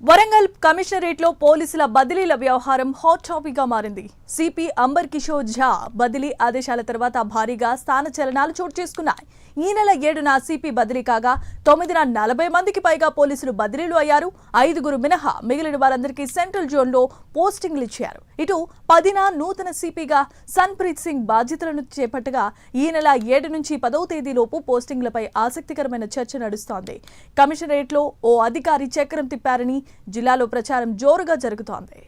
Warangal commissionerate లో పోలీసుల బదిలీల వ్యవహారం హాట్ టాపిక్ గా మారింది. సిపి అంబర్ కిషోర్ ఝా బదిలీ ఆదేశాల తర్వాత భారీగా స్థాన చలనాలు చోటు చేసుకున్నాయి. ఈ నెల 7న సిపి బదిలీ కాగా 9న 40 మందికి పైగా పోలీసులు బదిలీలు అయ్యారు. 5గురు మినహా మిగిలిన వారందరికీ సెంట్రల్ జోన్ లో పోస్టింగ్లు ఇచ్చారు. ఇటు 10న నూతన సిపిగా సన్ప్రీత్ సింగ్ బాధ్యతలను చేపట్టగా ఈ నెల 7 నుంచి 10వ తేదీలోపు పోస్టింగ్లపై ఆసక్తికరమైన చర్చ నడుస్తోంది. కమిషనరేట్ లో ఓ అధికారి చక్రం తిప్పారని జిల్లాలో ప్రచారం జోరుగా జరుగుతోంది.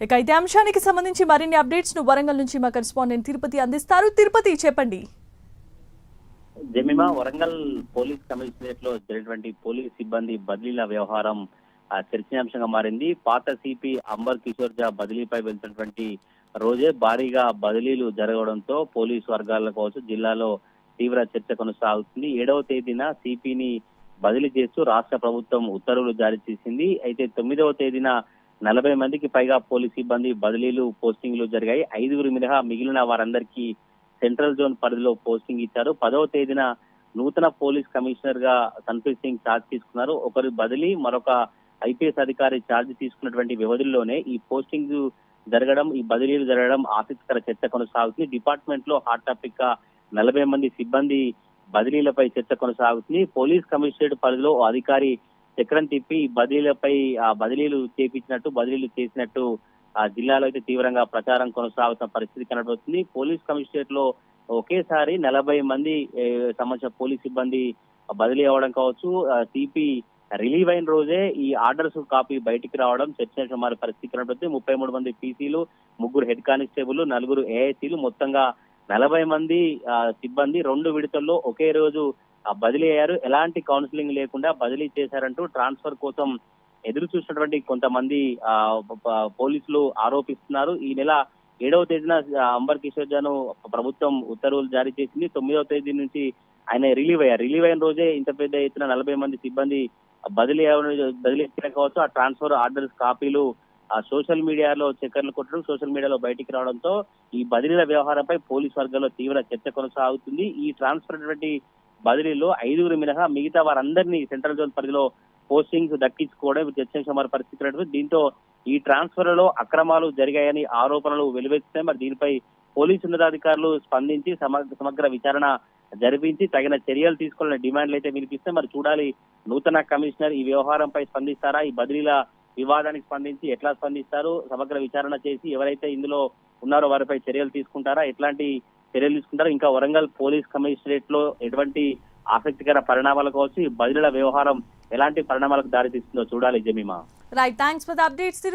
ఇక ఇదే అంశానికి సంబంధించి మరిన్ని అప్డేట్స్ ను వరంగల్ నుంచి మా కరెస్పాండెంట్ తిరుపతి అందిస్తారు. తిరుపతి, చెప్పండి. జమీమా, వరంగల్ పోలీస్ కమిషనరేట్ లో జరిగినటువంటి పోలీస్ సిబ్బంది బదిలీల వ్యవహారం చర్చనీయాంశంగా మారింది. పాత సిపి అంబర్ కిషోర్ ఝా బదిలీపై వెళ్తున్నటువంటి రోజే భారీగా బదిలీలు జరగడంతో పోలీసు వర్గాల్లో కావచ్చు జిల్లాలో తీవ్ర చర్చ కొనసాగుతుంది. 7వ తేదీన సిపిని బదిలీ చేస్తూ రాష్ట్ర ప్రభుత్వం ఉత్తర్వులు జారీ చేసింది. అయితే 9వ తేదీన 40 మందికి పైగా పోలీస్ సిబ్బంది బదిలీలు పోస్టింగ్లు జరిగాయి. 5గురు మినహా మిగిలిన వారందరికీ సెంట్రల్ జోన్ పరిధిలో పోస్టింగ్ ఇచ్చారు. 10వ తేదీన నూతన పోలీస్ కమిషనర్ గా సన్ప్రీత్ సింగ్ ఛార్జ్ తీసుకున్నారు. ఒకరు బదిలీ, మరొక ఐపీఎస్ అధికారి ఛార్జ్ తీసుకున్నటువంటి వ్యవధిలోనే ఈ పోస్టింగ్ జరగడం, ఈ బదిలీలు జరగడం ఆసక్తికర చర్చ కొనసాగుతుంది. డిపార్ట్మెంట్ లో హాట్ టాపిక్ గా 40 మంది సిబ్బంది బదిలీలపై చర్చ కొనసాగుతుంది. పోలీస్ కమిషనరేట్ పరిధిలో ఓ అధికారి చక్రం తిప్పి బదిలీలపై బదిలీలు చేసినట్టు జిల్లాలో అయితే తీవ్రంగా ప్రచారం కొనసాగుతున్న పరిస్థితి కనబడుతుంది. పోలీస్ కమిషనరేట్ లో ఒకేసారి 40 మంది సంబంధించిన పోలీస్ సిబ్బంది బదిలీ అవ్వడం కావచ్చు, సిపి రిలీవ్ అయిన రోజే ఈ ఆర్డర్స్ కాపీ బయటికి రావడం చర్చనీయాంశమైన పరిస్థితి కనబడుతుంది. 33 మంది పీసీలు, 3 హెడ్ కానిస్టేబుల్, 4 ఏఐసీలు, మొత్తంగా 40 మంది సిబ్బంది 2 విడతల్లో ఒకే రోజు బదిలీ అయ్యారు. ఎలాంటి కౌన్సిలింగ్ లేకుండా బదిలీ చేశారంటూ ట్రాన్స్ఫర్ కోసం ఎదురు చూసినటువంటి కొంతమంది పోలీసులు ఆరోపిస్తున్నారు. ఈ నెల 7వ తేదీన అంబర్ కిషోర్ ఝాను ప్రభుత్వం ఉత్తర్వులు జారీ చేసింది. 9వ తేదీ నుంచి ఆయన రిలీవ్ అయిన రోజే ఇంత పెద్ద ఎత్తున 40 మంది సిబ్బంది బదిలీ కావచ్చు. ఆ ట్రాన్స్ఫర్ ఆర్డర్స్ కాపీలు సోషల్ మీడియాలో చక్కర్లు కొట్టడం, సోషల్ మీడియాలో బయటికి రావడంతో ఈ బదిలీల వ్యవహారంపై పోలీస్ వర్గాల్లో తీవ్ర చర్చ కొనసాగుతుంది. ఈ ట్రాన్స్ఫర్ అయినటువంటి బదిలీలో 5గురు మినహా మిగతా వారందరినీ సెంట్రల్ జోన్ పరిధిలో పోస్టింగ్స్ దక్కించుకోవడం చర్చనీయాంశమైన పరిస్థితి. దీంతో ఈ ట్రాన్స్ఫర్లలో అక్రమాలు జరిగాయని ఆరోపణలు వెలువెత్తుతాయి. మరి దీనిపై పోలీసు ఉన్నతాధికారులు స్పందించి సమగ్ర విచారణ జరిపించి తగిన చర్యలు తీసుకోవాలనే డిమాండ్లు అయితే వినిపిస్తే మరి చూడాలి. నూతన కమిషనర్ ఈ వ్యవహారంపై స్పందిస్తారా, ఈ బదిలీల వివాదానికి స్పందించి ఎట్లా స్పందిస్తారు, సమగ్ర విచారణ చేసి ఎవరైతే ఇందులో ఉన్నారో వారిపై చర్యలు తీసుకుంటారా, ఎట్లాంటి చర్యలు తీసుకుంటారో, ఇంకా వరంగల్ పోలీస్ కమిషనరేట్ లో ఎటువంటి ఆసక్తికర పరిణామాలు కావచ్చు, ఈ బదిలీల వ్యవహారం ఎలాంటి పరిణామాలకు దారితీస్తుందో చూడాలి. Jemimah, right, thanks for the updates.